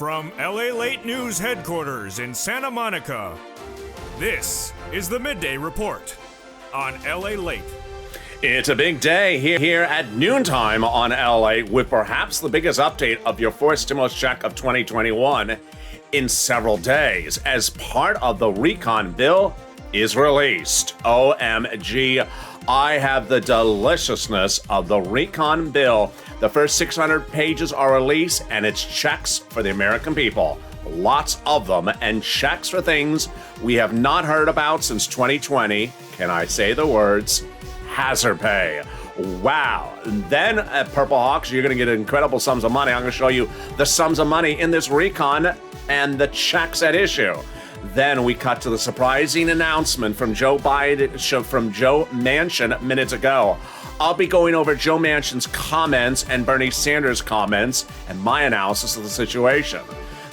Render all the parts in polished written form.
From Lalate News headquarters in Santa Monica, this is the Midday Report on Lalate. It's a big day here at noontime on LA with perhaps the biggest update of your fourth stimulus check of 2021 in several days as part of the recon bill is released. OMG, I have the deliciousness of the recon bill. The first 600 pages are released and it's checks for the American people. Lots of them, and checks for things we have not heard about since 2020. Can I say the words? Hazard pay. Wow. Then at Purple Hawks, you're going to get incredible sums of money. I'm going to show you the sums of money in this recon and the checks at issue. Then we cut to the surprising announcement from Joe Manchin minutes ago. I'll be going over Joe Manchin's comments and Bernie Sanders' comments and my analysis of the situation.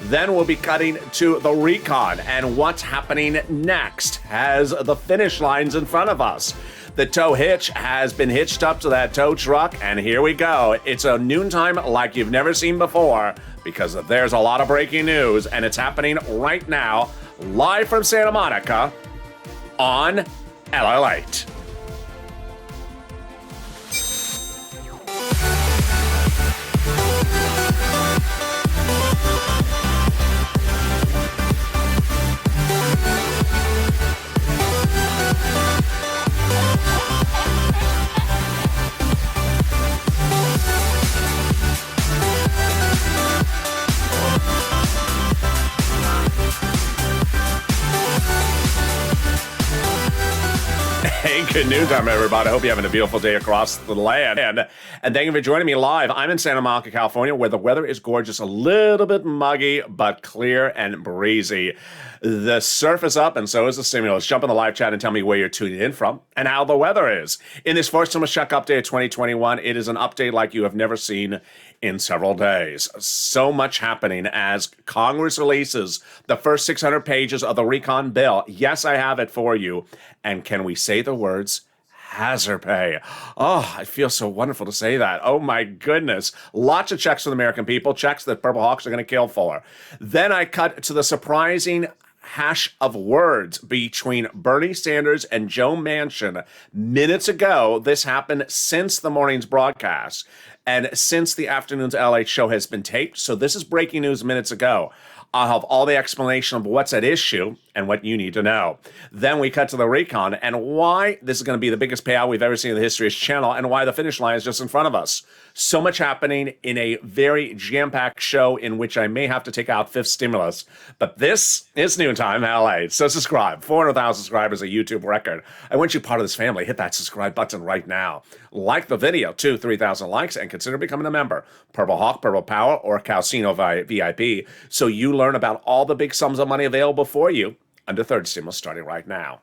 Then we'll be cutting to the recon and what's happening next as the finish line's in front of us. The tow hitch has been hitched up to that tow truck, and here we go. It's a noontime like you've never seen before because there's a lot of breaking news, and it's happening right now, live from Santa Monica on Lalate. Hey, good noontime, everybody. I hope you're having a beautiful day across the land. And thank you for joining me live. I'm in Santa Monica, California, where the weather is gorgeous, a little bit muggy, but clear and breezy. The surf is up, and so is the stimulus. Jump in the live chat and tell me where you're tuning in from and how the weather is. In this first stimulus check update of 2021, it is an update like you have never seen in several days. So much happening as Congress releases the first 600 pages of the recon bill. Yes, I have it for you. And can we say the words hazard pay? Oh, I feel so wonderful to say that. Oh my goodness. Lots of checks for the American people, checks that Purple Hawks are going to kill for. Then I cut to the surprising hash of words between Bernie Sanders and Joe Manchin minutes ago. This happened since the morning's broadcast and since the afternoon's LA show has been taped. So this is breaking news minutes ago. I'll have all the explanation of what's at issue and what you need to know. Then we cut to the recon and why this is going to be the biggest payout we've ever seen in the history of this channel and why the finish line is just in front of us. So much happening in a very jam-packed show in which I may have to take out fifth stimulus. But this is noontime LA. So subscribe. 400,000 subscribers, a YouTube record. I want you part of this family. Hit that subscribe button right now. Like the video, 3,000 likes, and consider becoming a member. Purple Hawk, Purple Power, or Calcino VIP. So you learn about all the big sums of money available for you under third stimulus starting right now.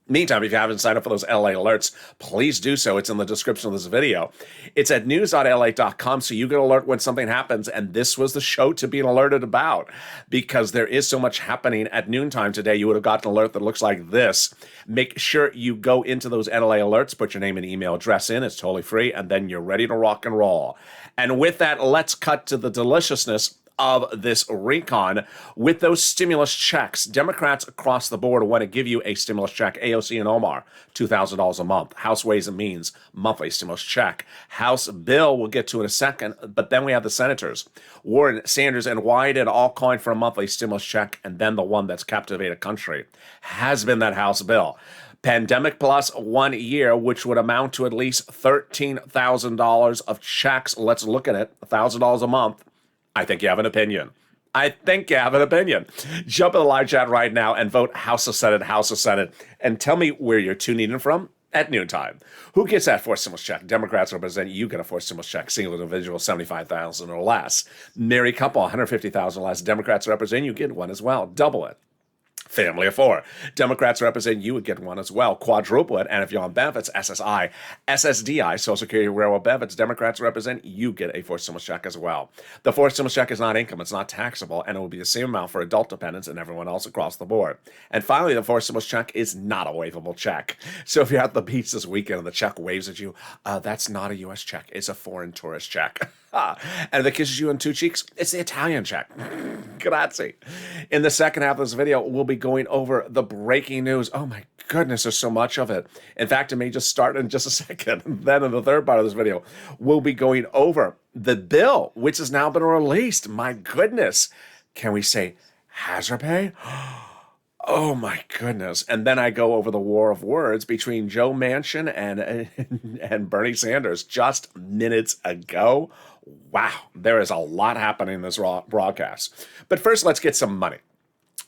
Meantime, if you haven't signed up for those LA alerts, please do so. It's in the description of this video. It's at news.la.com, so you get an alert when something happens, and this was the show to be alerted about because there is so much happening at noontime today. You would have gotten an alert that looks like this. Make sure you go into those LA alerts, put your name and email address in. It's totally free, and then you're ready to rock and roll. And with that, let's cut to the deliciousness of this recon with those stimulus checks. Democrats across the board want to give you a stimulus check. AOC and Omar, $2,000 a month. House Ways and Means, monthly stimulus check. House bill, we'll get to in a second, but then we have the senators. Warren, Sanders, and Wyden all calling for a monthly stimulus check, and then the one that's captivated a country has been that House bill. Pandemic plus 1 year, which would amount to at least $13,000 of checks. Let's look at it, $1,000 a month. I think you have an opinion. Jump in the live chat right now and vote House of Senate, House of Senate, and tell me where you're tuning in from at noontime. Who gets that fourth stimulus check? Democrats represent you get a fourth stimulus check. Single individual, $75,000 or less. Married couple, $150,000 or less. Democrats represent you get one as well. Double it. Family of 4. Democrats represent you would get one as well. Quadruple it. And if you're on benefits, SSI, SSDI, Social Security, Railroad benefits, Democrats represent you get a forced stimulus check as well. The forced stimulus check is not income. It's not taxable. And it will be the same amount for adult dependents and everyone else across the board. And finally, the forced stimulus check is not a waivable check. So if you're at the beach this weekend and the check waves at you, that's not a U.S. check. It's a foreign tourist check. And if it kisses you on 2 cheeks, it's the Italian check. Grazie. In the second half of this video, we'll be going over the breaking news. Oh my goodness, there's so much of it. In fact, it may just start in just a second. Then in the third part of this video, we'll be going over the bill, which has now been released. My goodness. Can we say hazard pay? Oh my goodness. And then I go over the war of words between Joe Manchin and Bernie Sanders just minutes ago. Wow, there is a lot happening in this broadcast. But first, let's get some money.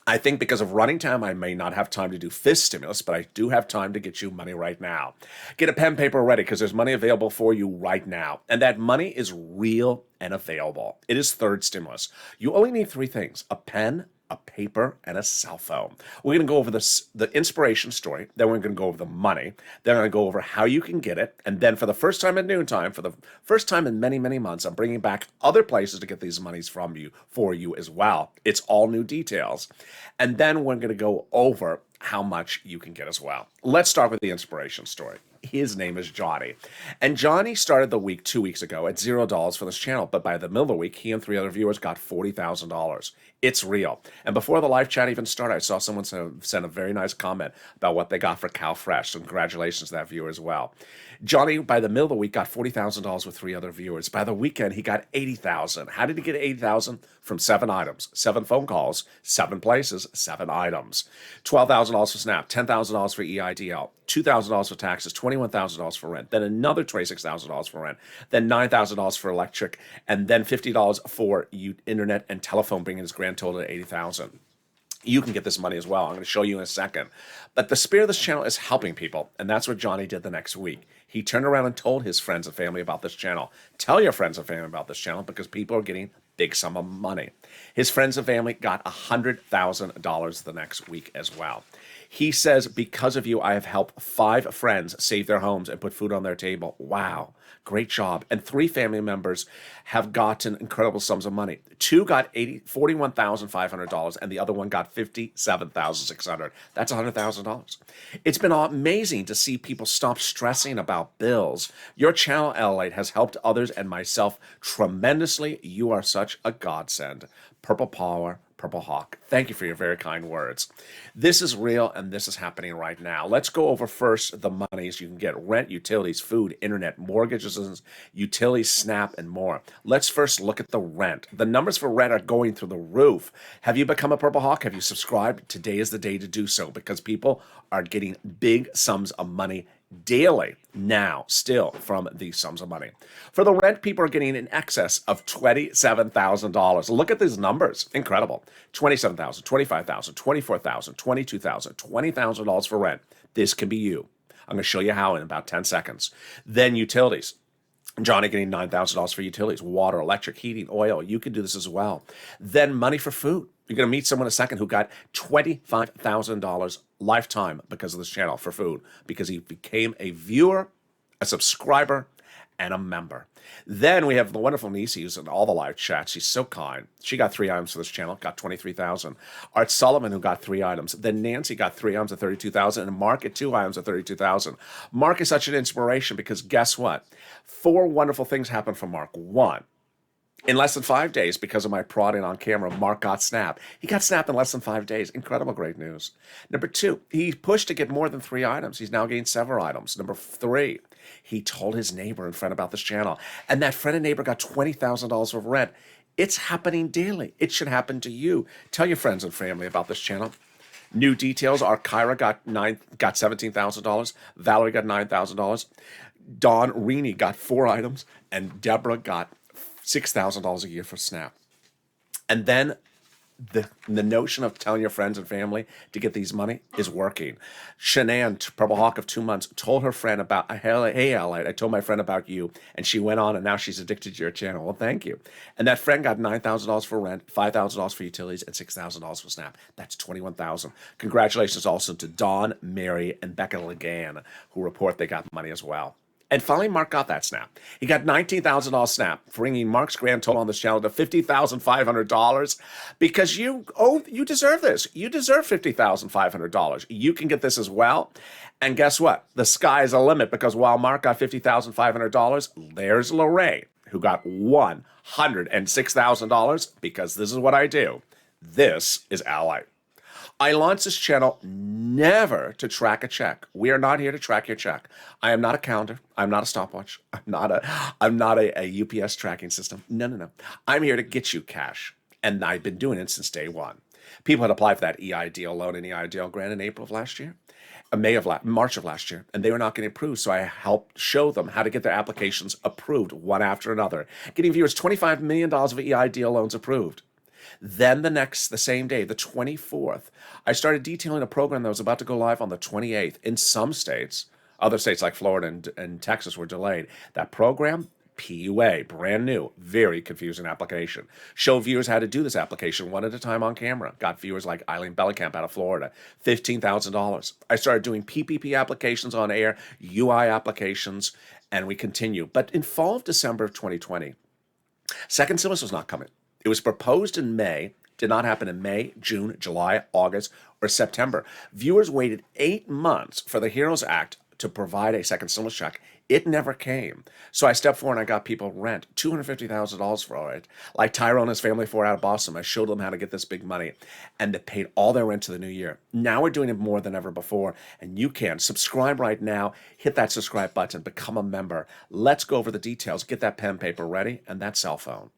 I think because of running time, I may not have time to do fist stimulus, but I do have time to get you money right now. Get a pen and paper ready because there's money available for you right now. And that money is real and available. It is third stimulus. You only need 3 things: a pen, a paper, and a cell phone. We're going to go over the inspiration story. Then we're going to go over the money. Then we're going to go over how you can get it. And then for the first time at noontime, for the first time in many, many months, I'm bringing back other places to get these monies from you, for you as well. It's all new details. And then we're going to go over how much you can get as well. Let's start with the inspiration story. His name is Johnny. And Johnny started the week 2 weeks ago at $0 for this channel. But by the middle of the week, he and 3 other viewers got $40,000. It's real. And before the live chat even started, I saw someone send a very nice comment about what they got for Cow Fresh. So congratulations to that viewer as well. Johnny, by the middle of the week, got $40,000 with 3 other viewers. By the weekend, he got $80,000. How did he get $80,000? From 7 items, 7 phone calls, 7 places, 7 items. $12,000 for Snap, $10,000 for EIDL, $2,000 for taxes, $21,000 for rent, then another $26,000 for rent, then $9,000 for electric, and then $50 for internet and telephone, bringing his grand total to $80,000. You can get this money as well. I'm going to show you in a second. But the spirit of this channel is helping people, and that's what Johnny did the next week. He turned around and told his friends and family about this channel. Tell your friends and family about this channel because people are getting big sum of money. His friends and family got $100,000 the next week as well. He says, because of you, I have helped 5 friends save their homes and put food on their table. Wow, great job. And 3 family members have gotten incredible sums of money. 2 got $41,500 and the other one got $57,600. That's $100,000. It's been amazing to see people stop stressing about bills. Your channel, Lalate, has helped others and myself tremendously. You are such a godsend. Purple Power, Purple Hawk. Thank you for your very kind words. This is real and this is happening right now. Let's go over first the monies you can get: rent, utilities, food, internet, mortgages, utilities, Snap, and more. Let's first look at the rent. The numbers for rent are going through the roof. Have you become a Purple Hawk? Have you subscribed? Today is the day to do so because people are getting big sums of money daily now, still, from these sums of money. For the rent, people are getting in excess of $27,000. Look at these numbers. Incredible. $27,000, $25,000, $24,000, $22,000, $20,000 for rent. This can be you. I'm going to show you how in about 10 seconds. Then utilities. Johnny getting $9,000 for utilities, water, electric, heating, oil. You can do this as well. Then money for food. You're going to meet someone in a second who got $25,000 lifetime because of this channel for food, because he became a viewer, a subscriber, and a member. Then we have the wonderful Nisi who's in all the live chats. She's so kind. She got 3 items for this channel, got $23,000. Art Sullivan, who got 3 items. Then Nancy got 3 items at $32,000, and Mark at 2 items at $32,000. Mark is such an inspiration because guess what? 4 wonderful things happened for Mark. 1, in less than 5 days, because of my prodding on camera, Mark got Snap. He got Snap in less than 5 days. Incredible, great news. Number 2, he pushed to get more than 3 items. He's now gained several items. Number 3, he told his neighbor and friend about this channel. And that friend and neighbor got $20,000 of rent. It's happening daily. It should happen to you. Tell your friends and family about this channel. New details are Kyra got $17,000. Valerie got $9,000. Dawn Reaney got 4 items. And Deborah got $6,000 a year for Snap. And then The notion of telling your friends and family to get these money is working. Shanann, Purple Hawk of 2 months, told her friend about, hey, Lalate, I told my friend about you, and she went on, and now she's addicted to your channel. Well, thank you. And that friend got $9,000 for rent, $5,000 for utilities, and $6,000 for Snap. That's $21,000. Congratulations also to Dawn, Mary, and Becca Legan, who report they got money as well. And finally, Mark got that Snap. He got $19,000 Snap, bringing Mark's grand total on this channel to $50,500 because you deserve this. You deserve $50,500. You can get this as well. And guess what? The sky is the limit because while Mark got $50,500, there's Lorraine, who got $106,000 because this is what I do. This is Ally. I launched this channel never to track a check. We are not here to track your check. I am not a counter. I'm not a stopwatch. I'm not a UPS tracking system. No. I'm here to get you cash. And I've been doing it since day one. People had applied for that EIDL loan and EIDL grant in April of last year, March of last year, and they were not getting approved. So I helped show them how to get their applications approved one after another, getting viewers $25 million of EIDL loans approved. Then the same day, the 24th, I started detailing a program that was about to go live on the 28th. In some states, other states like Florida and Texas were delayed. That program, PUA, brand new, very confusing application. Show viewers how to do this application one at a time on camera. Got viewers like Eileen Bellicamp out of Florida, $15,000. I started doing PPP applications on air, UI applications, and we continue. But in fall of December of 2020, second stimulus was not coming. It was proposed in May, did not happen in May, June, July, August, or September. Viewers waited 8 months for the HEROES Act to provide a second stimulus check. It never came. So I stepped forward and I got people rent, $250,000 for it. Like Tyrone and his family for out of Boston, I showed them how to get this big money, and they paid all their rent to the new year. Now we're doing it more than ever before, and you can. Subscribe right now, hit that subscribe button, become a member. Let's go over the details, get that pen and paper ready, and that cell phone.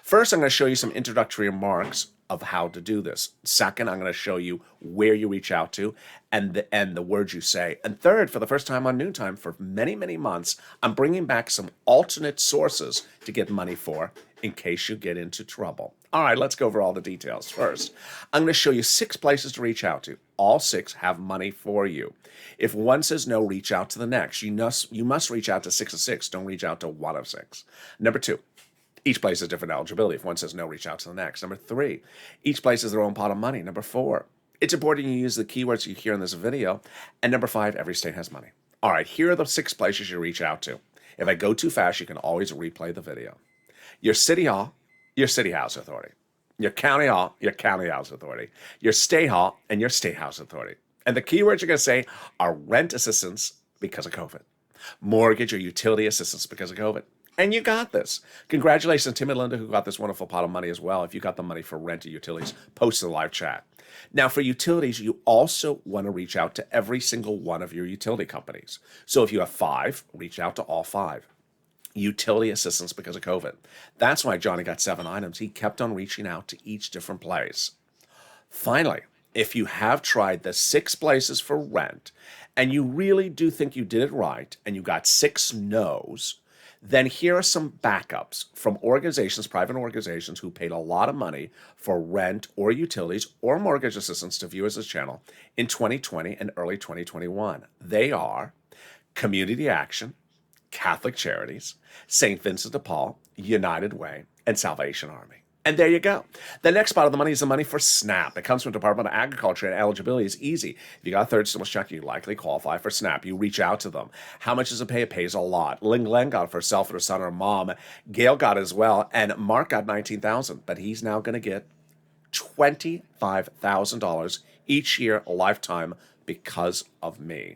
First, I'm going to show you some introductory remarks of how to do this. Second, I'm going to show you where you reach out to and the words you say. And third, for the first time on Noontime for many, many months, I'm bringing back some alternate sources to get money for in case you get into trouble. All right, let's go over all the details. First, I'm going to show you 6 places to reach out to. All 6 have money for you. If one says no, reach out to the next. You must reach out to 6 of 6. Don't reach out to 1 of 6. Number 2. Each place has different eligibility. If one says no, reach out to the next. Number 3, each place has their own pot of money. Number 4, it's important you use the keywords you hear in this video. And number 5, every state has money. All right, here are the 6 places you reach out to. If I go too fast, you can always replay the video. Your city hall, your city house authority. Your county hall, your county house authority. Your state hall, and your state house authority. And the keywords you're going to say are rent assistance because of COVID, mortgage or utility assistance because of COVID. And you got this. Congratulations to Tim and Linda, who got this wonderful pot of money as well. If you got the money for rent or utilities, post in the live chat. Now, for utilities, you also want to reach out to every single one of your utility companies. So if you have 5, reach out to all 5. Utility assistance because of COVID. That's why Johnny got 7 items. He kept on reaching out to each different place. Finally, if you have tried the 6 places for rent and you really do think you did it right and you got 6 no's, then here are some backups from organizations, private organizations who paid a lot of money for rent or utilities or mortgage assistance to viewers of this channel in 2020 and early 2021. They are Community Action, Catholic Charities, St. Vincent de Paul, United Way, and Salvation Army. And there you go. The next part of the money is the money for SNAP. It comes from the Department of Agriculture, and eligibility is easy. If you got a third stimulus check, you likely qualify for SNAP. You reach out to them. How much does it pay? It pays a lot. Ling Glenn got it for herself and her son or mom. Gail got it as well, and Mark got $19,000, but he's now going to get $25,000 each year, a lifetime, because of me.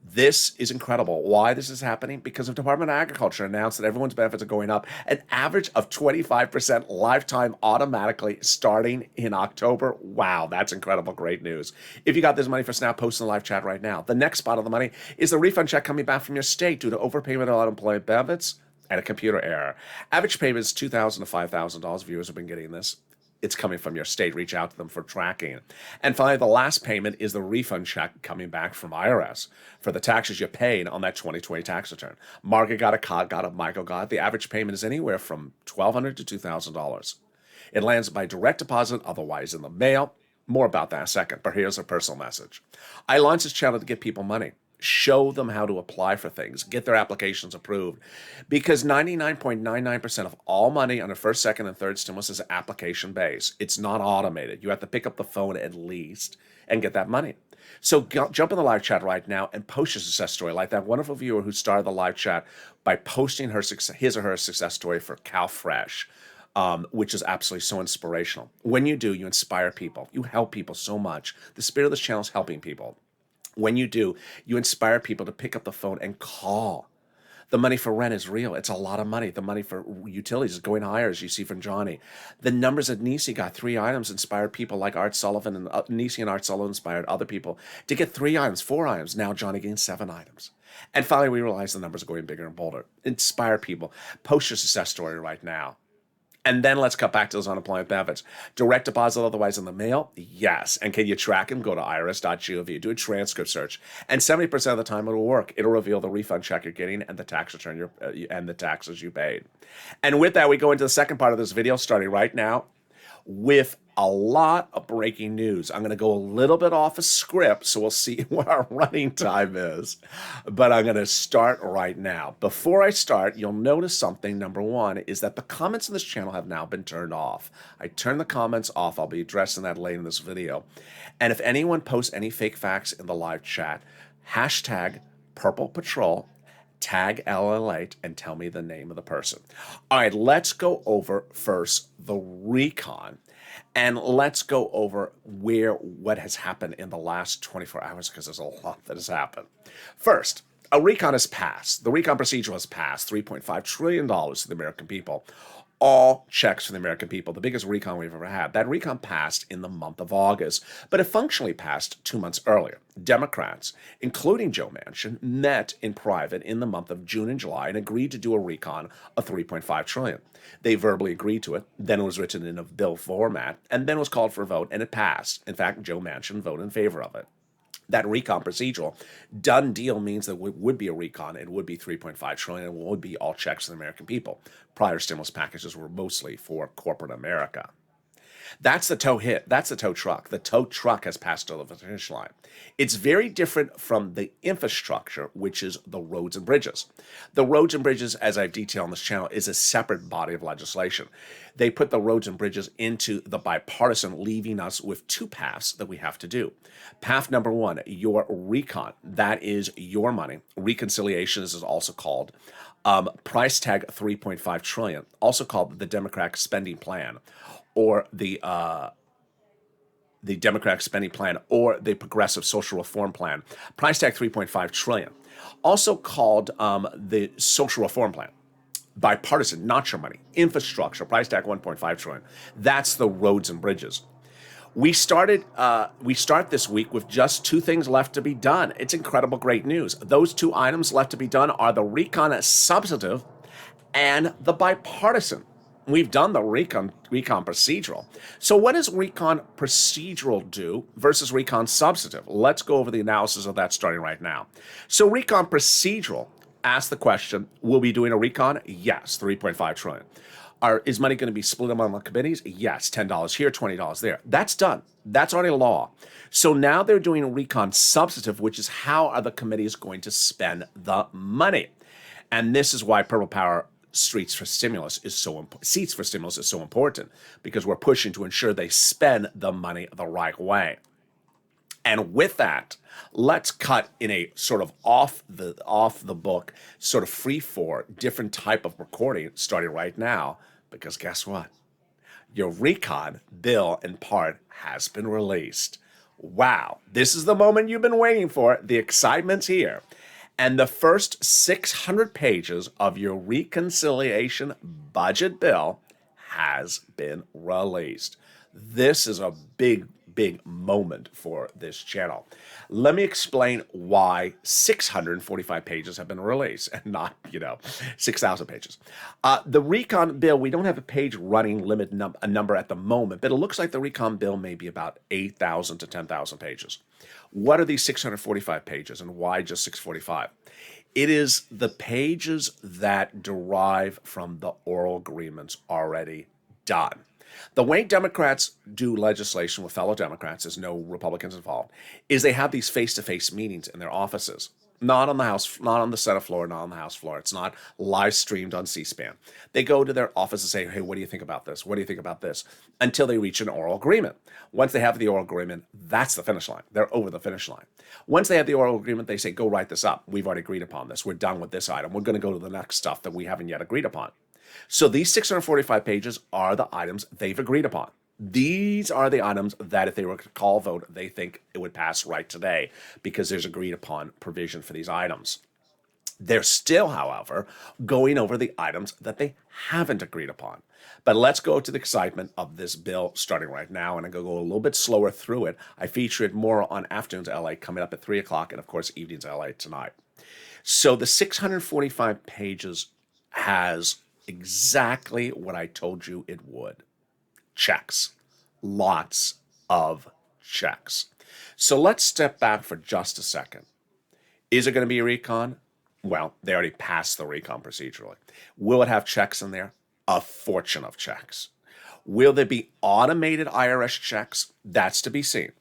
This is incredible. Why this is happening? Because the Department of Agriculture announced that everyone's benefits are going up an average of 25% lifetime automatically starting in October. Wow, that's incredible. Great news. If you got this money for SNAP, post in the live chat right now. The next spot of the money is the refund check coming back from your state due to overpayment of unemployment benefits and a computer error. Average payment is $2,000 to $5,000. Viewers have been getting this. It's coming from your state. Reach out to them for tracking. And finally, the last payment is the refund check coming back from IRS for the taxes you paid on that 2020 tax return. Margaret got it, Michael got it. The average payment is anywhere from $1,200 to $2,000. It lands by direct deposit, otherwise in the mail. More about that in a second, but here's a personal message. I launched this channel to give people money, show them how to apply for things, get their applications approved, because 99.99% of all money under first, second, and third stimulus is application-based. It's not automated. You have to pick up the phone at least and get that money. So jump in the live chat right now and post your success story, like that wonderful viewer who started the live chat by posting his or her success story for CalFresh. Which is absolutely so inspirational. When you do, you inspire people. You help people so much. The spirit of this channel is helping people. When you do, you inspire people to pick up the phone and call. The money for rent is real. It's a lot of money. The money for utilities is going higher, as you see from Johnny. The numbers that Nisi got, 3 items, inspired people like Art Sullivan, and Nisi and Art Sullivan inspired other people to get 3 items, 4 items. Now Johnny gained 7 items. And finally, we realize the numbers are going bigger and bolder. Inspire people. Post your success story right now. And then let's cut back to those unemployment benefits. Direct deposit, otherwise in the mail? Yes. And can you track them? Go to irs.gov, do a transcript search. And 70% of the time it'll work. It'll reveal the refund check you're getting and the tax return and the taxes you paid. And with that, we go into the second part of this video, starting right now, with a lot of breaking news. I'm going to go a little bit off a script, so we'll see what our running time is. But I'm going to start right now. Before I start, you'll notice something. Number one is that the comments in this channel have now been turned off. I turned the comments off. I'll be addressing that later in this video. And if anyone posts any fake facts in the live chat, hashtag Purple Patrol, tag Lalate, and tell me the name of the person. All right, let's go over first the recon. And let's go over what has happened in the last 24 hours, because there's a lot that has happened. First, a recon has passed. The recon procedure has passed $3.5 trillion to the American people. All checks for the American people, the biggest recon we've ever had. That recon passed in the month of August, but it functionally passed 2 months earlier. Democrats, including Joe Manchin, met in private in the month of June and July and agreed to do a recon of $3.5 trillion. They verbally agreed to it, then it was written in a bill format, and then was called for a vote, and it passed. In fact, Joe Manchin voted in favor of it. That recon procedural done deal means that it would be a recon, it would be $3.5 trillion, and it would be all checks to the American people. Prior stimulus packages were mostly for corporate America. That's the tow hit. That's the tow truck. The tow truck has passed over the finish line. It's very different from the infrastructure, which is the roads and bridges. The roads and bridges, as I've detailed on this channel, is a separate body of legislation. They put the roads and bridges into the bipartisan, leaving us with 2 paths that we have to do. Path number 1, your recon. That is your money. Reconciliation is also called. Price tag $3.5 trillion, also called the Democratic Spending Plan, or the Democratic Spending Plan, or the Progressive Social Reform Plan. Price tag $3.5 trillion, also called the Social Reform Plan. Bipartisan, not your money. Infrastructure, price tag $1.5 trillion. That's the roads and bridges. We start this week with just 2 things left to be done. It's incredible, great news. Those 2 items left to be done are the recon substantive and the bipartisan. We've done the recon procedural. So what does recon procedural do versus recon substantive? Let's go over the analysis of that starting right now. So recon procedural asks the question, will we be doing a recon? Yes, $3.5 trillion. Is money going to be split among the committees? Yes, $10 here, $20 there. That's done. That's already law. So now they're doing a recon substantive, which is how are the committees going to spend the money? And this is why Purple Power seats for stimulus is so important, because we're pushing to ensure they spend the money the right way. And with that, let's cut in a sort of off the book, sort of free for different type of recording starting right now, because guess what? Your recon bill in part has been released. Wow, this is the moment you've been waiting for. The excitement's here. And the first 600 pages of your reconciliation budget bill has been released. This is a big moment for this channel. Let me explain why 645 pages have been released and not, 6,000 pages. The recon bill, we don't have a page running limit number at the moment, but it looks like the recon bill may be about 8,000 to 10,000 pages. What are these 645 pages and why just 645? It is the pages that derive from the oral agreements already Done. The way Democrats do legislation with fellow Democrats, there's no Republicans involved, is they have these face-to-face meetings in their offices. Not on the House, not on the Senate floor, not on the House floor. It's not live streamed on C-SPAN. They go to their office and say, hey, what do you think about this? What do you think about this? Until they reach an oral agreement. Once they have the oral agreement, that's the finish line. They're over the finish line. Once they have the oral agreement, they say, go write this up. We've already agreed upon this. We're done with this item. We're going to go to the next stuff that we haven't yet agreed upon. So these 645 pages are the items they've agreed upon. These are the items that if they were to call a vote, they think it would pass right today because there's agreed upon provision for these items. They're still, however, going over the items that they haven't agreed upon. But let's go to the excitement of this bill starting right now, and I'm going to go a little bit slower through it. I feature it more on Afternoons LA coming up at 3 o'clock and, of course, Evenings LA tonight. So the 645 pages has exactly what I told you it would. Checks. Lots of checks. So let's step back for just a second. Is it going to be a recon? Well, they already passed the recon procedurally. Will it have checks in there? A fortune of checks. Will there be automated IRS checks? That's to be seen.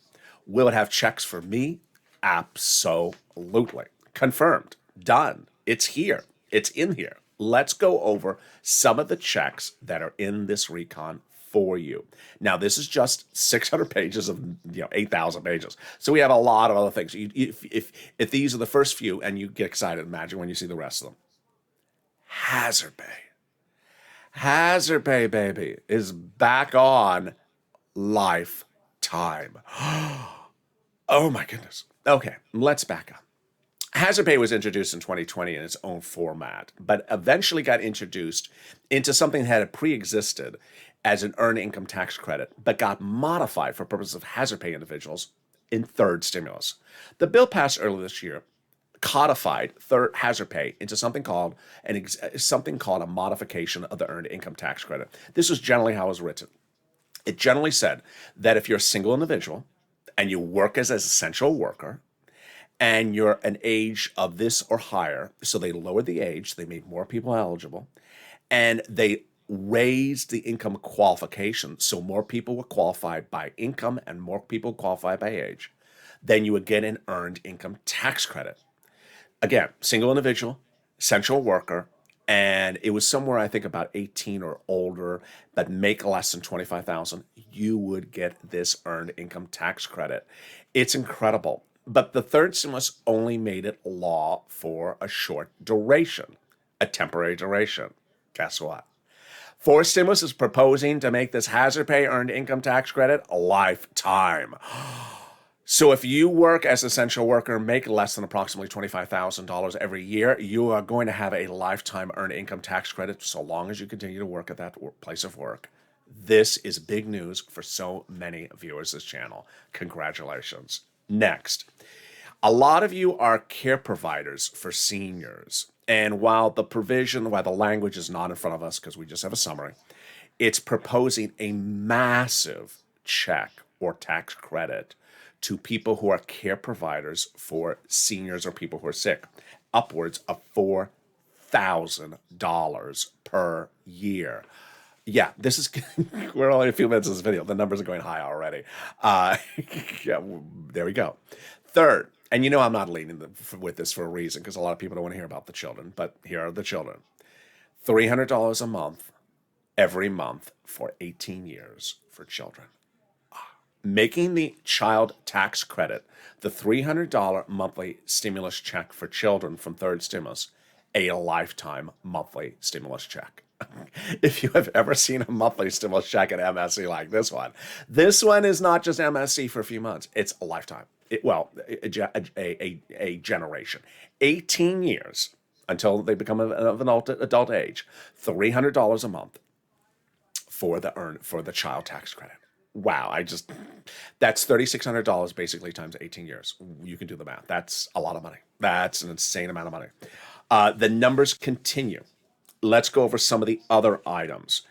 Will it have checks for me? Absolutely. Confirmed. Done. It's here. It's in here. Let's go over some of the checks that are in this recon for you. Now, this is just 600 pages of 8,000 pages. So we have a lot of other things. If these are the first few and you get excited, imagine when you see the rest of them. Hazard pay. Hazard pay, baby, is back on lifetime. Oh, my goodness. Okay, let's back up. Hazard pay was introduced in 2020 in its own format, but eventually got introduced into something that had pre-existed as an earned income tax credit, but got modified for purposes of hazard pay individuals in third stimulus. The bill passed earlier this year codified third hazard pay into something called a modification of the earned income tax credit. This was generally how it was written. It generally said that if you're a single individual and you work as an essential worker, and you're an age of this or higher, so they lowered the age, they made more people eligible, and they raised the income qualification, so more people were qualified by income and more people qualified by age, then you would get an earned income tax credit. Again, single individual, essential worker, and it was somewhere, I think, about 18 or older, but make less than $25,000, you would get this earned income tax credit. It's incredible. But the third stimulus only made it law for a short duration, a temporary duration. Guess what? Fourth stimulus is proposing to make this hazard pay earned income tax credit a lifetime. So if you work as an essential worker, make less than approximately $25,000 every year, you are going to have a lifetime earned income tax credit so long as you continue to work at that place of work. This is big news for so many viewers of this channel. Congratulations. Next, a lot of you are care providers for seniors. And while the language is not in front of us because we just have a summary, it's proposing a massive check or tax credit to people who are care providers for seniors or people who are sick, upwards of $4,000 per year. Yeah, this is, we're only a few minutes of this video. The numbers are going high already. Yeah, there we go. Third, and I'm not leading with this for a reason because a lot of people don't want to hear about the children, but here are the children. $300 a month, every month for 18 years for children. Making the child tax credit, the $300 monthly stimulus check for children from third stimulus, a lifetime monthly stimulus check. If you have ever seen a monthly stimulus check at MSC like this one is not just MSC for a few months. It's a lifetime. A generation. 18 years until they become of an adult age. $300 a month for the child tax credit. Wow, that's $3,600 basically times 18 years. You can do the math. That's a lot of money. That's an insane amount of money. The numbers continue. Let's go over some of the other items.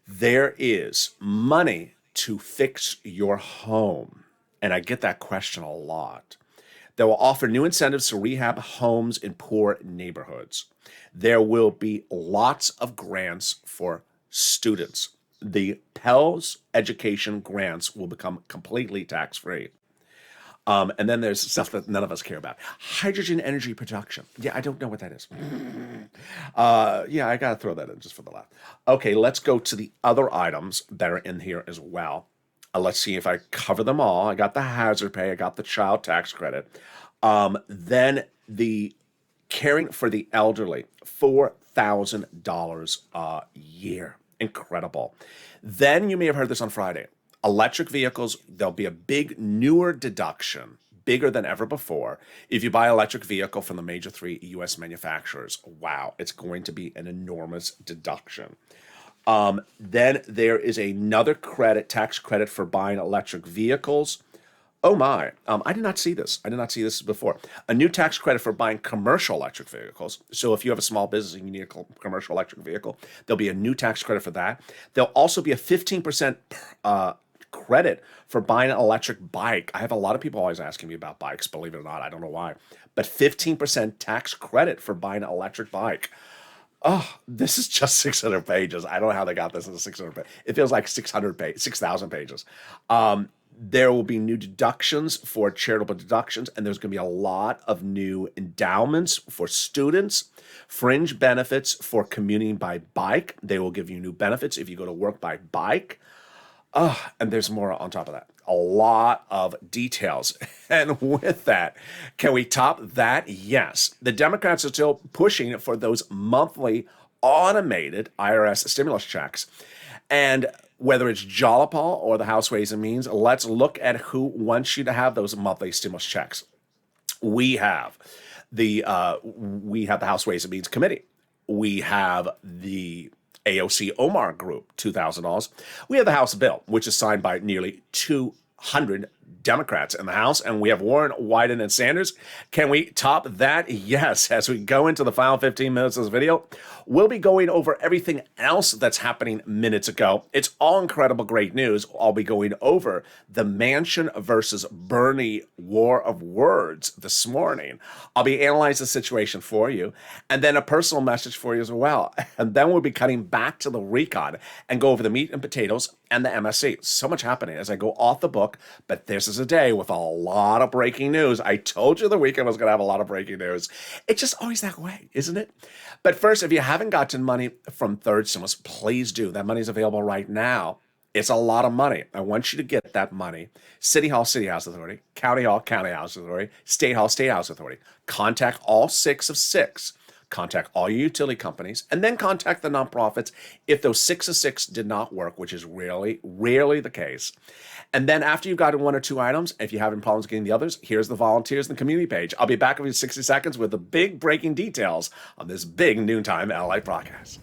There is money to fix your home. And I get that question a lot. They will offer new incentives to rehab homes in poor neighborhoods. There will be lots of grants for students. the Pell's education grants will become completely tax-free. And then there's stuff that none of us care about. Hydrogen energy production. Yeah, I don't know what that is. Yeah, I got to throw that in just for the laugh. Okay, let's go to the other items that are in here as well. Let's see if I cover them all. I got the hazard pay. I got the child tax credit. Then the caring for the elderly, $4,000 a year. Incredible. Then you may have heard this on Friday. Electric vehicles, there'll be a big newer deduction, bigger than ever before. If you buy an electric vehicle from the major 3 U.S. manufacturers, wow, it's going to be an enormous deduction. Then there is another tax credit for buying electric vehicles. Oh my, I did not see this. I did not see this before. A new tax credit for buying commercial electric vehicles. So if you have a small business and you need a commercial electric vehicle, there'll be a new tax credit for that. There'll also be a 15% credit for buying an electric bike. I have a lot of people always asking me about bikes, believe it or not. I don't know why. But 15% tax credit for buying an electric bike. Oh, this is just 600 pages. I don't know how they got this in 600 pages. It feels like 6,000 pages. There will be new deductions for charitable deductions, and there's going to be a lot of new endowments for students, fringe benefits for commuting by bike. They will give you new benefits if you go to work by bike. And there's more on top of that. A lot of details. And with that, can we top that? Yes. The Democrats are still pushing for those monthly automated IRS stimulus checks. And whether it's Jalopal or the House Ways and Means, let's look at who wants you to have those monthly stimulus checks. We have the House Ways and Means Committee. We have the AOC Omar Group, $2,000. We have the House bill, which is signed by nearly 200 Democrats in the House, and we have Warren, Wyden, and Sanders. Can we top that? Yes. As we go into the final 15 minutes of this video, we'll be going over everything else that's happening minutes ago. It's all incredible, great news. I'll be going over the Manchin versus Bernie war of words this morning. I'll be analyzing the situation for you, and then a personal message for you as well. And then we'll be cutting back to the recon and go over the meat and potatoes and the MSC. So much happening as I go off the book, but this is a day with a lot of breaking news. I told you the weekend was going to have a lot of breaking news. It's just always that way, isn't it? But first, if you haven't gotten money from third stimulus, please do. That money is available right now. It's a lot of money. I want you to get that money. City Hall, City House Authority. County Hall, County House Authority. State Hall, State House Authority. Contact all 6 of 6. Contact all your utility companies, and then contact the nonprofits if those 6 of 6 did not work, which is rarely the case. And then after you've gotten 1 or 2 items, if you're having problems getting the others, here's the volunteers and the community page. I'll be back in 60 seconds with the big breaking details on this big noontime LA broadcast.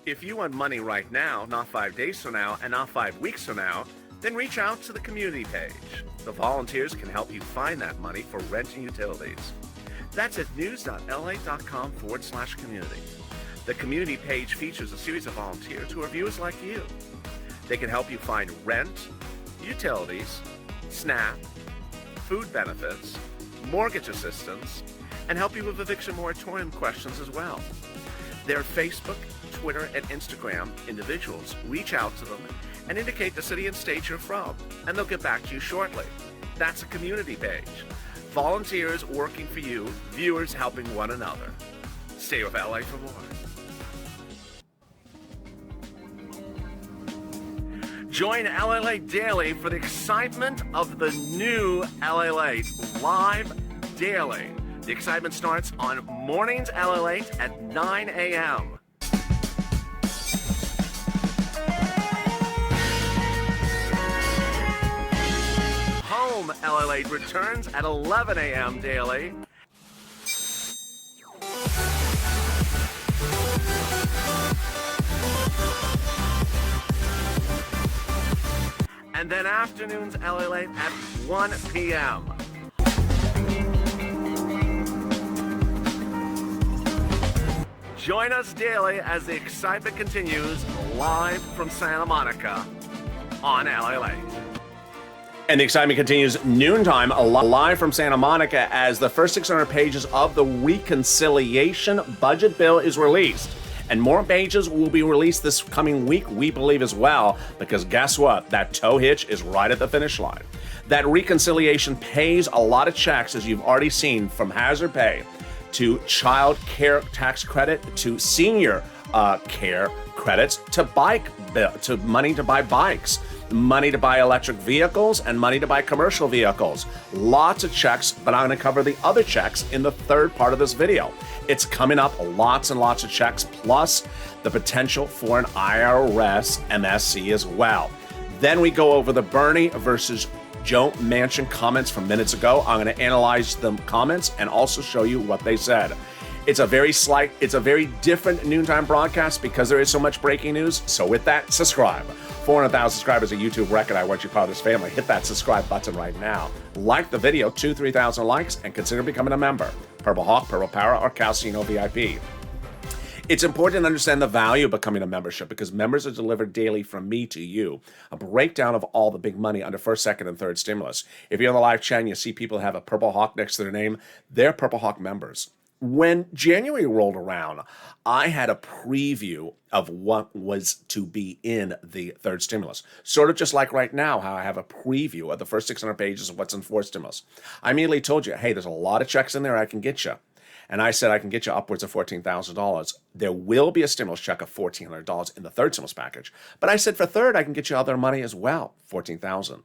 If you want money right now, not 5 days from now, and not 5 weeks from now, then reach out to the community page. The volunteers can help you find that money for rent and utilities. That's at news.la.com/community. The community page features a series of volunteers who are viewers like you. They can help you find rent, utilities, SNAP, food benefits, mortgage assistance, and help you with eviction moratorium questions as well. Their Facebook, Twitter, and Instagram individuals reach out to them and indicate the city and state you're from, and they'll get back to you shortly. That's a community page. Volunteers working for you, viewers helping one another. Stay with LA for more. Join LA Daily for the excitement of the new LA live daily. The excitement starts on mornings LA at 9 a.m. Home LA returns at 11 a.m. daily. And then afternoons LA at 1 p.m. Join us daily as the excitement continues live from Santa Monica on LA. And the excitement continues noontime live from Santa Monica as the first 600 pages of the reconciliation budget bill is released. And more pages will be released this coming week, we believe as well, because guess what? That tow hitch is right at the finish line. That reconciliation pays a lot of checks, as you've already seen, from hazard pay to child care tax credit to senior care credits to to money to buy bikes, money to buy electric vehicles, and money to buy commercial vehicles. Lots of checks, but I'm going to cover the other checks in the third part of this video. It's coming up, lots and lots of checks, plus the potential for an IRS MSC as well. Then we go over the Bernie versus Joe Manchin comments from minutes ago. I'm going to analyze the comments and also show you what they said. It's a very different noontime broadcast because there is so much breaking news. So with that, subscribe. 400,000 subscribers, a YouTube record. I want you part of this family. Hit that subscribe button right now. Like the video, 3,000 likes, and consider becoming a member. Purple Hawk, Purple Para, or Calcino VIP. It's important to understand the value of becoming a membership because members are delivered daily from me to you. A breakdown of all the big money under first, second, and third stimulus. If you're on the live chat and you see people have a Purple Hawk next to their name, they're Purple Hawk members. When January rolled around, I had a preview of what was to be in the third stimulus. Sort of just like right now, how I have a preview of the first 600 pages of what's in fourth stimulus. I immediately told you, hey, there's a lot of checks in there I can get you. And I said I can get you upwards of $14,000. There will be a stimulus check of $1,400 in the third stimulus package. But I said for third, I can get you other money as well, $14,000.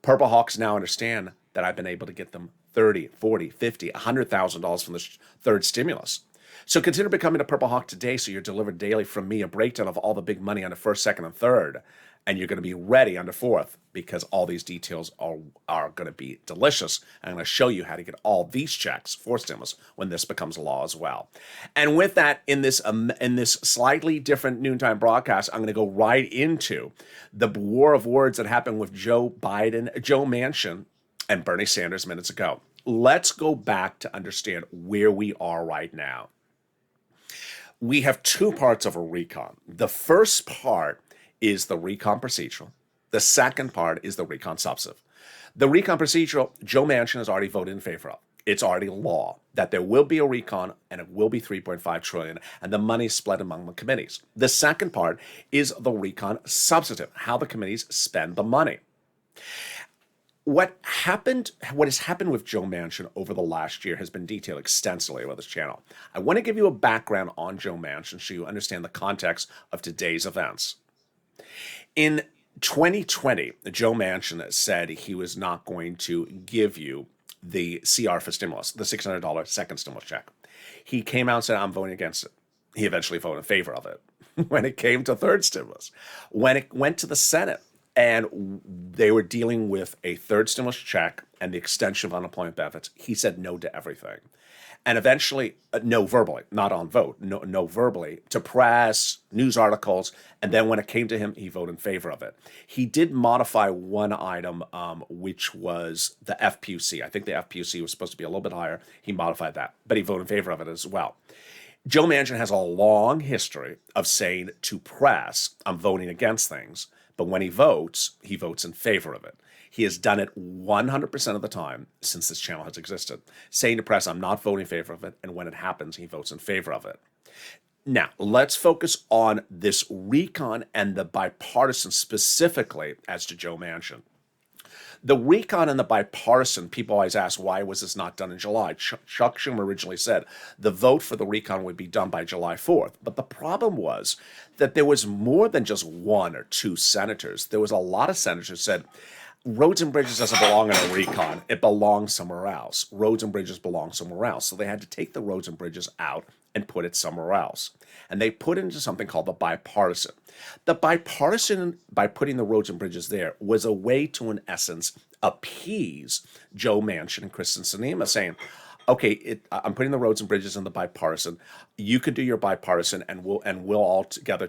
Purple Hawks now understand that I've been able to get them $30,000, $40,000, $50,000, $100,000 from the third stimulus. So consider becoming a Purple Hawk today so you're delivered daily from me a breakdown of all the big money under first, second, and third. And you're going to be ready under fourth because all these details are going to be delicious. I'm going to show you how to get all these checks for stimulus when this becomes law as well. And with that, in this slightly different noontime broadcast, I'm going to go right into the war of words that happened with Joe Manchin, and Bernie Sanders minutes ago. Let's go back to understand where we are right now. We have two parts of a recon. The first part is the recon procedural. The second part is the recon substantive. The recon procedural, Joe Manchin has already voted in favor of. It's already law that there will be a recon and it will be $3.5 trillion and the money is split among the committees. The second part is the recon substantive, how the committees spend the money. What has happened with Joe Manchin over the last year has been detailed extensively on this channel. I want to give you a background on Joe Manchin so you understand the context of today's events. In 2020, Joe Manchin said he was not going to give you the CR for stimulus, the $600 second stimulus check. He came out and said, I'm voting against it. He eventually voted in favor of it when it came to third stimulus. When it went to the Senate, and they were dealing with a third stimulus check and the extension of unemployment benefits, he said no to everything. And eventually, no verbally, not on vote, no verbally, to press, news articles, and then when it came to him, he voted in favor of it. He did modify one item, which was the FPUC. I think the FPUC was supposed to be a little bit higher. He modified that, but he voted in favor of it as well. Joe Manchin has a long history of saying to press, I'm voting against things. But when he votes in favor of it. He has done it 100% of the time since this channel has existed, saying to press, I'm not voting in favor of it, and when it happens, he votes in favor of it. Now, let's focus on this recon and the bipartisan specifically as to Joe Manchin. The recon and the bipartisan, people always ask, why was this not done in July? Chuck Schumer originally said the vote for the recon would be done by July 4th. But the problem was that there was more than just one or two senators. There was a lot of senators who said, roads and bridges doesn't belong in a recon. It belongs somewhere else. Roads and bridges belong somewhere else. So they had to take the roads and bridges out and put it somewhere else. And they put it into something called the bipartisan. The bipartisan, by putting the roads and bridges there, was a way to, in essence, appease Joe Manchin and Kristen Sinema, saying, okay, I'm putting the roads and bridges in the bipartisan. You could do your bipartisan, and we'll all together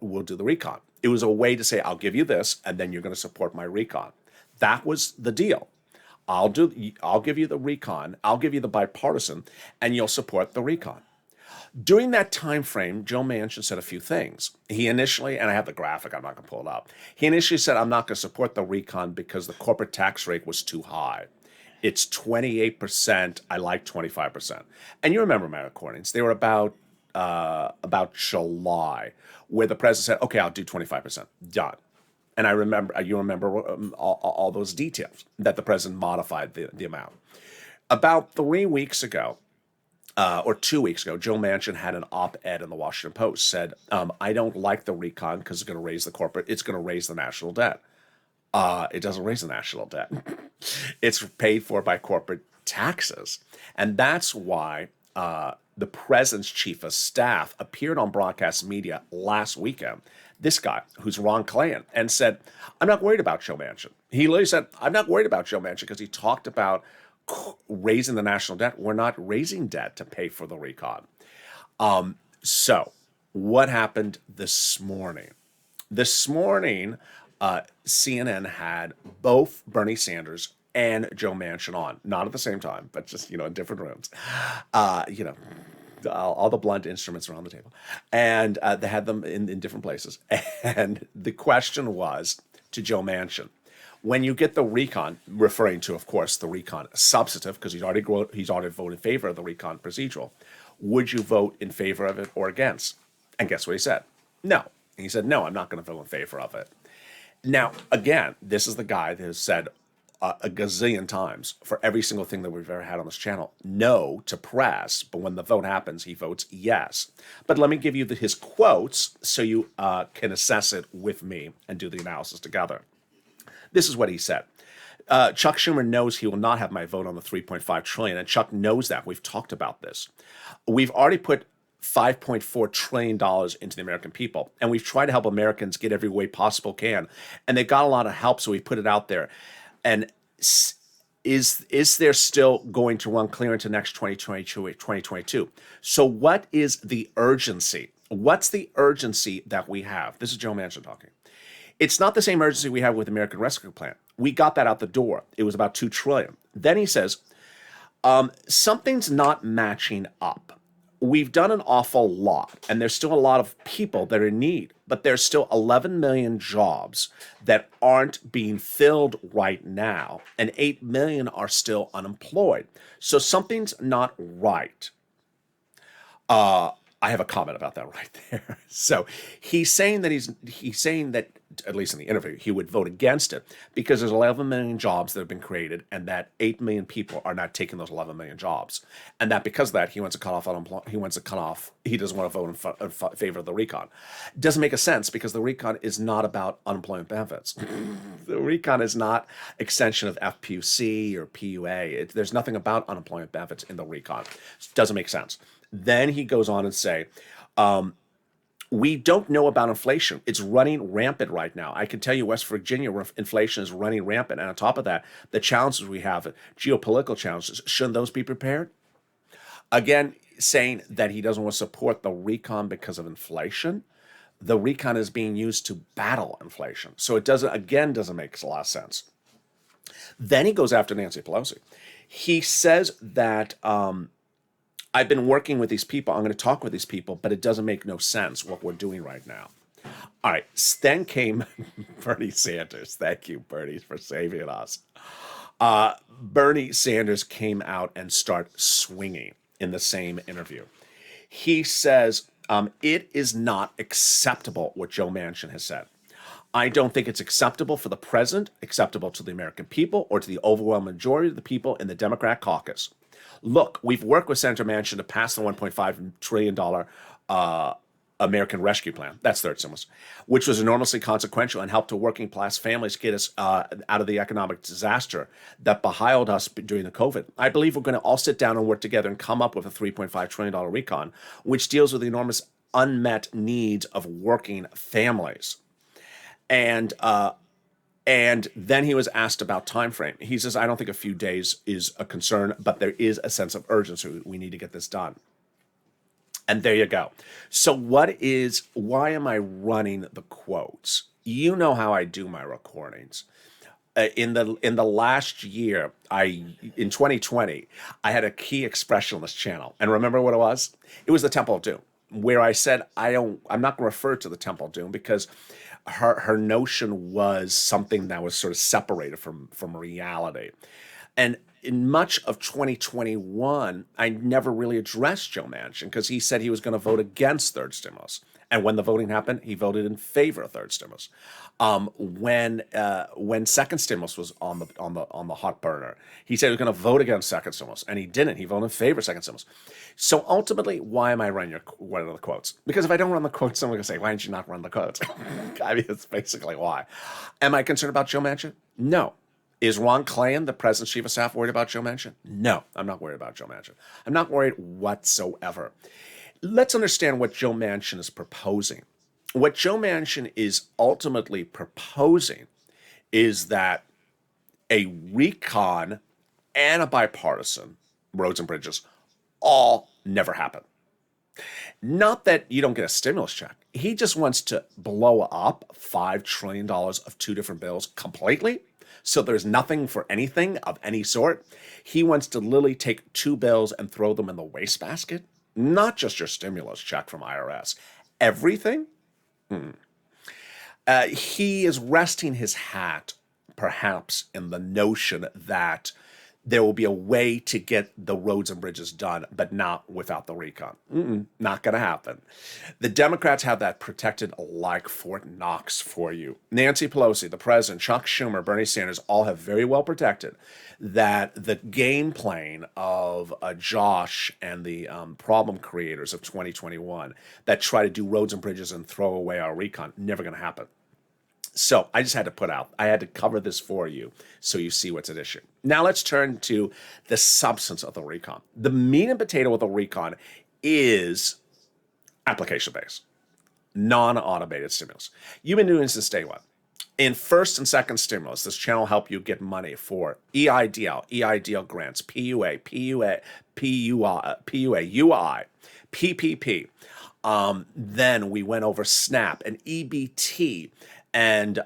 we'll do the recon. It was a way to say, I'll give you this, and then you're going to support my recon. That was the deal. I'll give you the recon, I'll give you the bipartisan, and you'll support the recon. During that time frame, Joe Manchin said a few things. He initially, and I have the graphic, I'm not going to pull it up. He initially said, I'm not going to support the recon because the corporate tax rate was too high. It's 28%. I like 25%. And you remember my recordings. They were about July, where the president said, "Okay, I'll do 25%, done." And I remember, you remember all those details that the president modified the amount. About 3 weeks ago, or 2 weeks ago, Joe Manchin had an op-ed in the Washington Post, said, "I don't like the recon because it's going to raise the national debt." It doesn't raise the national debt. It's paid for by corporate taxes. And that's why the president's chief of staff appeared on broadcast media last weekend, this guy, who's Ron Klain, and said, "I'm not worried about Joe Manchin." He literally said, "I'm not worried about Joe Manchin," because he talked about raising the national debt. We're not raising debt to pay for the recon. So what happened this morning? This morning, CNN had both Bernie Sanders and Joe Manchin on, not at the same time, but just, in different rooms. All the blunt instruments around the table. And they had them in different places. And the question was to Joe Manchin, when you get the recon, referring to, of course, the recon substantive, because he's already voted in favor of the recon procedural, would you vote in favor of it or against? And guess what he said? No. And he said, "No, I'm not going to vote in favor of it." Now, again, this is the guy that has said a gazillion times for every single thing that we've ever had on this channel, no to press, but when the vote happens, he votes yes. But let me give you his quotes so you can assess it with me and do the analysis together. This is what he said. Chuck Schumer knows he will not have my vote on the $3.5 trillion, and Chuck knows that. We've talked about this. We've already put $5.4 trillion into the American people, and we've tried to help Americans get every way possible can, and they got a lot of help, so we put it out there. And is there still going to run clear into next 2022? So what is the urgency? What's the urgency that we have? This is Joe Manchin talking. It's not the same urgency we have with American Rescue Plan. We got that out the door. It was about $2 trillion. Then he says, something's not matching up. We've done an awful lot, and there's still a lot of people that are in need, but there's still 11 million jobs that aren't being filled right now, and 8 million are still unemployed. So something's not right. I have a comment about that right there. So he's saying that at least in the interview, he would vote against it because there's 11 million jobs that have been created, and that 8 million people are not taking those 11 million jobs, and that because of that, he wants to cut off unemployment. He doesn't want to vote in favor of the recon. It doesn't make a sense because the recon is not about unemployment benefits. The recon is not extension of FPUC or PUA. There's nothing about unemployment benefits in the recon. It doesn't make sense. Then he goes on and say, we don't know about inflation. It's running rampant right now. I can tell you West Virginia, where inflation is running rampant. And on top of that, the challenges we have, geopolitical challenges, shouldn't those be prepared? Again, saying that he doesn't want to support the recon because of inflation. The recon is being used to battle inflation. So it doesn't make a lot of sense. Then he goes after Nancy Pelosi. He says that I've been working with these people. I'm going to talk with these people, but it doesn't make no sense what we're doing right now. All right. Then came Bernie Sanders. Thank you, Bernie, for saving us. Bernie Sanders came out and started swinging in the same interview. He says, it is not acceptable what Joe Manchin has said. I don't think it's acceptable for the president, acceptable to the American people, or to the overwhelming majority of the people in the Democrat caucus. Look, we've worked with Senator Manchin to pass the $1.5 trillion American Rescue Plan. That's third stimulus, which was enormously consequential and helped to working class families get us out of the economic disaster that beguiled us during the COVID. I believe we're going to all sit down and work together and come up with a $3.5 trillion recon, which deals with the enormous unmet needs of working families. And then he was asked about time frame. He says, I don't think a few days is a concern, but there is a sense of urgency. We need to get this done. And there you go. So why am I running the quotes? You know how I do my recordings. In the last year, in 2020, I had a key expression on this channel. And remember what it was? It was the Temple of Doom, where I said, I'm not going to refer to the Temple of Doom because her notion was something that was sort of separated from reality. And in much of 2021, I never really addressed Joe Manchin because he said he was going to vote against third stimulus. And when the voting happened, he voted in favor of third stimulus. When second stimulus was on the hot burner, he said he was going to vote against second stimulus, and he didn't. He voted in favor of second stimulus. So ultimately, why am I running one of the quotes? Because if I don't run the quotes, someone's going to say, "Why didn't you not run the quotes?" I mean, that's basically why. Am I concerned about Joe Manchin? No. Is Ron Klain, the president's chief of staff, worried about Joe Manchin? No, I'm not worried about Joe Manchin. I'm not worried whatsoever. Let's understand what Joe Manchin is proposing. What Joe Manchin is ultimately proposing is that a recon and a bipartisan, roads and bridges, all never happen. Not that you don't get a stimulus check. He just wants to blow up $5 trillion of two different bills completely, so there's nothing for anything of any sort. He wants to literally take two bills and throw them in the wastebasket. Not just your stimulus check from IRS. Everything? He is resting his hat, perhaps, in the notion that there will be a way to get the roads and bridges done, but not without the recon. Not going to happen. The Democrats have that protected like Fort Knox for you. Nancy Pelosi, the president, Chuck Schumer, Bernie Sanders all have very well protected that the game playing of Josh and the problem creators of 2021 that try to do roads and bridges and throw away our recon, never going to happen. So I just had to cover this for you so you see what's at issue. Now let's turn to the substance of the recon. The meat and potato of the recon is application-based, non-automated stimulus. You've been doing this since day one. In first and second stimulus, this channel will help you get money for EIDL grants, PUA, UI, PPP. Then we went over SNAP and EBT and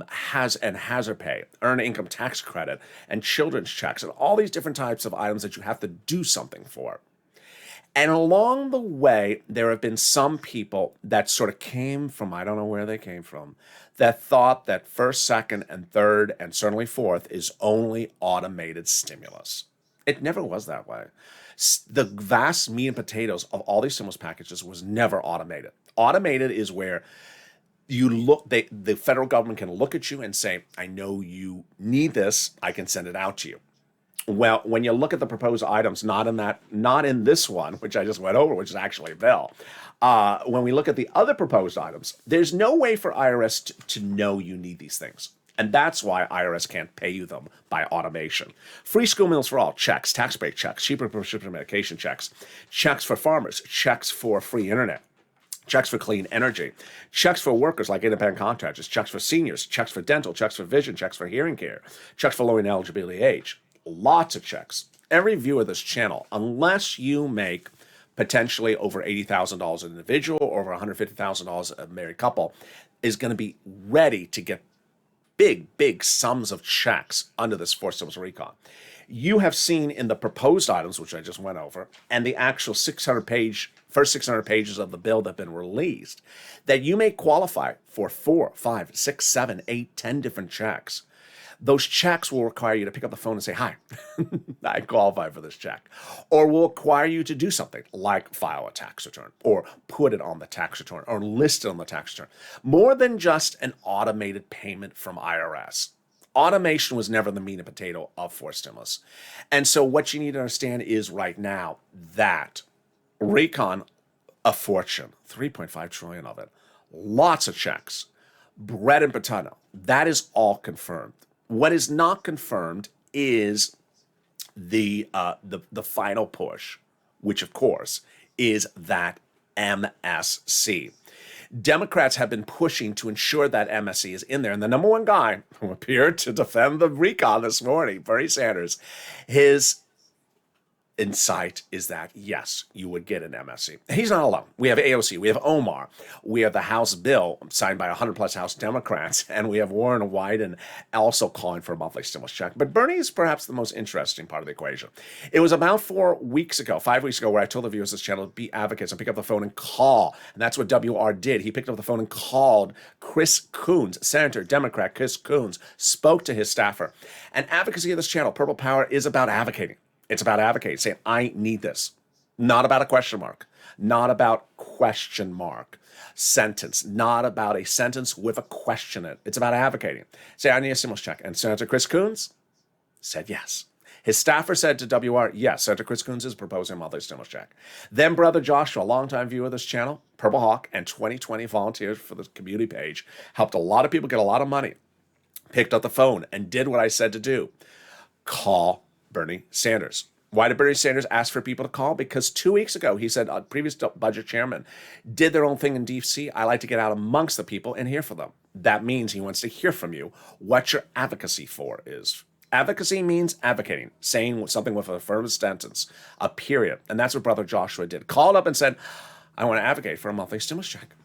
hazard pay, earned income tax credit, and children's checks, and all these different types of items that you have to do something for. And along the way, there have been some people that sort of came from, I don't know where they came from, that thought that first, second, and third, and certainly fourth is only automated stimulus. It never was that way. The vast meat and potatoes of all these stimulus packages was never automated. Automated is where the federal government can look at you and say, I know you need this, I can send it out to you. Well, when you look at the proposed items, not in this one, which I just went over, which is actually a bill. When we look at the other proposed items, there's no way for IRS to know you need these things. And that's why IRS can't pay you them by automation. Free school meals for all, checks, tax break checks, cheaper prescription medication checks, checks for farmers, checks for free internet, checks for clean energy, checks for workers like independent contractors, checks for seniors, checks for dental, checks for vision, checks for hearing care, checks for lowering eligibility age. Lots of checks. Every viewer of this channel, unless you make potentially over $80,000 an individual or over $150,000 a married couple, is going to be ready to get big sums of checks under this fourth stimulus recon. You have seen in the proposed items, which I just went over, and the actual first 600 pages of the bill that have been released, that you may qualify for 4, 5, 6, 7, 8, 10 different checks. Those checks will require you to pick up the phone and say, hi, I qualify for this check. Or will require you to do something like file a tax return or put it on the tax return or list it on the tax return. More than just an automated payment from IRS. Automation was never the meat and potato of fourth stimulus. And so what you need to understand is right now that recon, a fortune, 3.5 trillion of it, lots of checks, bread and potato, that is all confirmed. What is not confirmed is the final push, which of course is that MSC. Democrats have been pushing to ensure that MSC is in there. And the number one guy who appeared to defend the recon this morning, Bernie Sanders, his insight is that, yes, you would get an MSC. He's not alone. We have AOC, we have Omar, we have the House bill signed by 100 plus House Democrats, and we have Warren Wyden also calling for a monthly stimulus check. But Bernie is perhaps the most interesting part of the equation. It was about 5 weeks ago, where I told the viewers of this channel to be advocates and pick up the phone and call. And that's what WR did. He picked up the phone and called Chris Coons, Senator, Democrat Chris Coons, spoke to his staffer. And advocacy of this channel, Purple Power, is about advocating. It's about advocating, saying, I need this. Not about a question mark. Not about question mark sentence. Not about a sentence with a question in it. It's about advocating. Say, I need a stimulus check. And Senator Chris Coons said yes. His staffer said to WR, yes, Senator Chris Coons is proposing a monthly stimulus check. Then Brother Joshua, a longtime viewer of this channel, Purple Hawk, and 2020 volunteers for the community page, helped a lot of people get a lot of money, picked up the phone and did what I said to do. Call Bernie Sanders. Why did Bernie Sanders ask for people to call? Because 2 weeks ago, he said, previous budget chairman did their own thing in D.C. I like to get out amongst the people and hear from them. That means he wants to hear from you what your advocacy for is. Advocacy means advocating, saying something with an affirmative sentence, a period. And that's what Brother Joshua did. Called up and said, I want to advocate for a monthly stimulus check.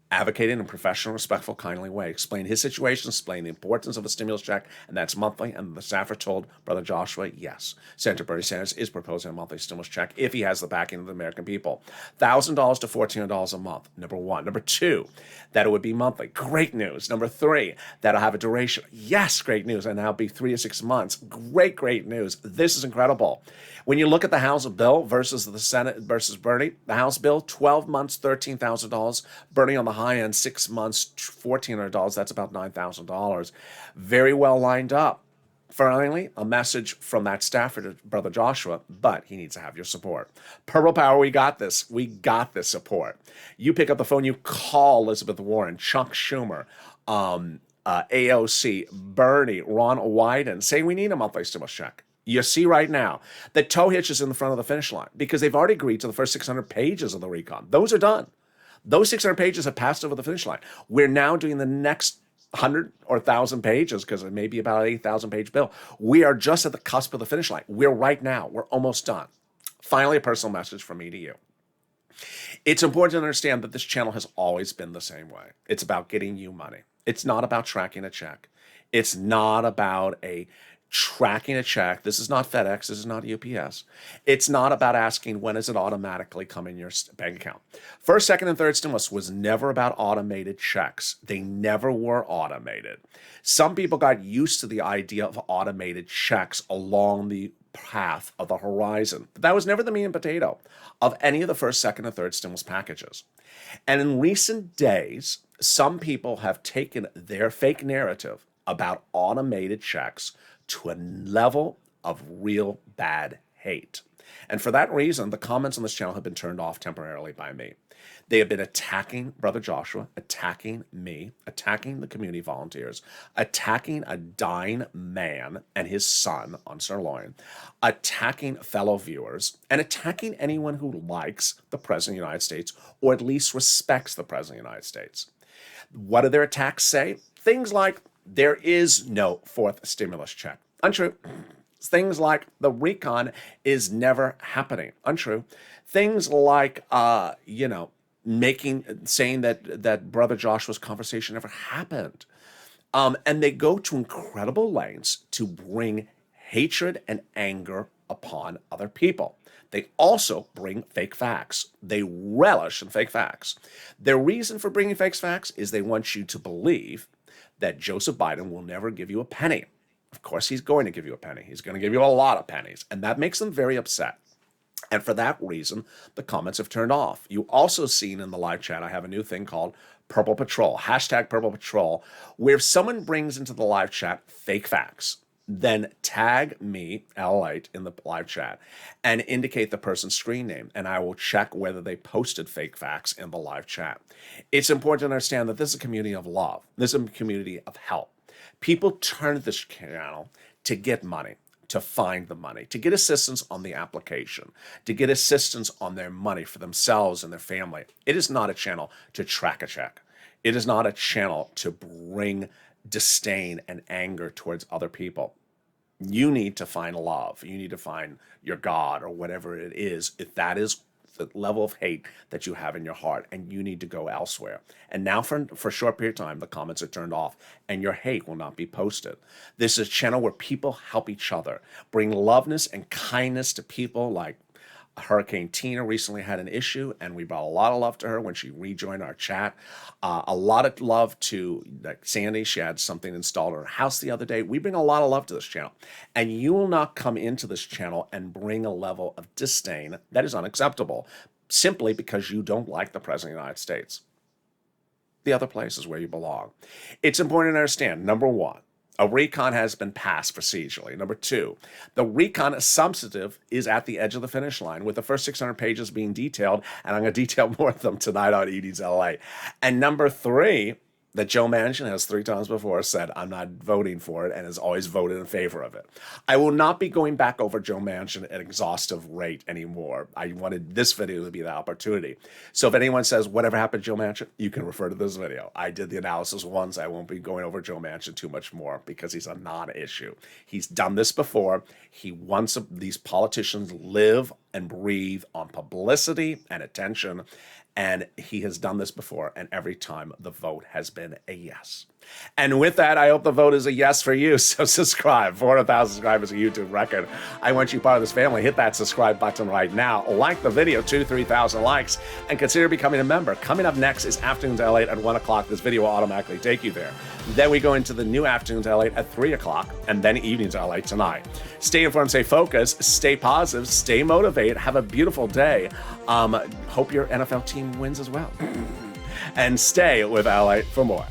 Advocated in a professional, respectful, kindly way. Explained his situation, explained the importance of a stimulus check, and that's monthly. And the staffer told Brother Joshua, yes, Senator Bernie Sanders is proposing a monthly stimulus check if he has the backing of the American people. $1,000 to $1,400 a month, number one. Number two, that it would be monthly. Great news. Number three, that'll have a duration. Yes, great news. And that'll be 3 to 6 months. Great news. This is incredible. When you look at the House bill versus the Senate versus Bernie, the House bill, 12 months, $13,000. Bernie on the high end, 6 months, $1,400. That's about $9,000. Very well lined up. Finally, a message from that staffer to Brother Joshua, but he needs to have your support. Purple Power, we got this. We got this support. You pick up the phone, you call Elizabeth Warren, Chuck Schumer, AOC, Bernie, Ron Wyden, saying we need a monthly stimulus check. You see right now that tow hitch is in the front of the finish line because they've already agreed to the first 600 pages of the recon. Those are done. Those 600 pages have passed over the finish line. We're now doing the next 100 or 1,000 pages because it may be about an 8,000 page bill. We are just at the cusp of the finish line. We're almost done. Finally, a personal message from me to you. It's important to understand that this channel has always been the same way. It's about getting you money. It's not about tracking a check. It's not about tracking a check. This is not FedEx. This is not UPS. It's not about asking when does it automatically come in your bank account. First, second, and third stimulus was never about automated checks. They never were automated. Some people got used to the idea of automated checks along the path of the horizon. But that was never the meat and potato of any of the first, second, and third stimulus packages. And in recent days, some people have taken their fake narrative about automated checks to a level of real bad hate. And for that reason, the comments on this channel have been turned off temporarily by me. They have been attacking Brother Joshua, attacking me, attacking the community volunteers, attacking a dying man and his son on sirloin, attacking fellow viewers, and attacking anyone who likes the President of the United States or at least respects the President of the United States. What do their attacks say? Things like, there is no fourth stimulus check. Untrue. Things like the recon is never happening. Untrue. Things like, saying that Brother Joshua's conversation never happened. And they go to incredible lengths to bring hatred and anger upon other people. They also bring fake facts. They relish in fake facts. Their reason for bringing fake facts is they want you to believe that Joseph Biden will never give you a penny. Of course, he's going to give you a penny. He's going to give you a lot of pennies. And that makes them very upset. And for that reason, the comments have turned off. You also seen in the live chat, I have a new thing called Purple Patrol, hashtag Purple Patrol, where if someone brings into the live chat fake facts, then tag me, Lalate, in the live chat and indicate the person's screen name, and I will check whether they posted fake facts in the live chat. It's important to understand that this is a community of love. This is a community of help. People turn to this channel to get money, to find the money, to get assistance on the application, to get assistance on their money for themselves and their family. It is not a channel to track a check. It is not a channel to bring disdain and anger towards other people. You need to find love. You need to find your God or whatever it is, if that is the level of hate that you have in your heart, and you need to go elsewhere. And now for a short period of time, the comments are turned off and your hate will not be posted. This is a channel where people help each other, bring loveness and kindness to people. Like Hurricane Tina recently had an issue, and we brought a lot of love to her when she rejoined our chat. A lot of love to Sandy. She had something installed in her house the other day. We bring a lot of love to this channel. And you will not come into this channel and bring a level of disdain that is unacceptable simply because you don't like the President of the United States. The other place is where you belong. It's important to understand, number one, a recon has been passed procedurally. Number two, the recon substantive is at the edge of the finish line with the first 600 pages being detailed, and I'm going to detail more of them tonight on Edie's LA. And number three, that Joe Manchin has 3 times before said, I'm not voting for it, and has always voted in favor of it. I will not be going back over Joe Manchin at an exhaustive rate anymore. I wanted this video to be the opportunity. So if anyone says, whatever happened to Joe Manchin, you can refer to this video. I did the analysis once. I won't be going over Joe Manchin too much more because he's a non-issue. He's done this before. He wants these politicians live and breathe on publicity and attention. And he has done this before, and every time the vote has been a yes. And with that, I hope the vote is a yes for you. So subscribe. 400,000 subscribers, a YouTube record. I want you part of this family. Hit that subscribe button right now. Like the video, 2,000-3,000 likes, and consider becoming a member. Coming up next is Afternoons LA at 1 o'clock. This video will automatically take you there. Then we go into the new Afternoons LA at 3 o'clock, and then Evenings LA tonight. Stay informed, stay focused, stay positive, stay motivated. Have a beautiful day. Hope your NFL team wins as well. And stay with LA for more.